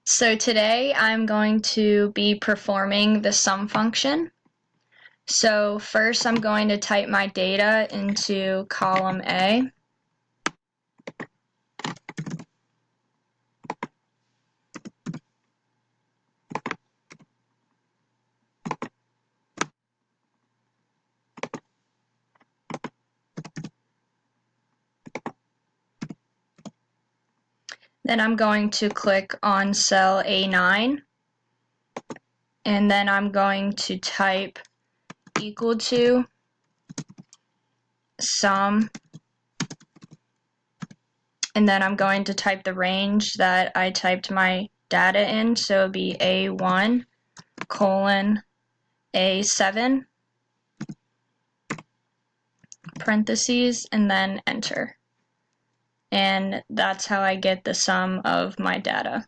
So today I'm going to be performing the sum function. So first I'm going to type my data into column A. Then I'm going to click on cell A9, and then I'm going to type equal to sum, and then I'm going to type the range that I typed my data in, so it'll be A1 colon A7 parentheses and then enter. And that's how I get the sum of my data.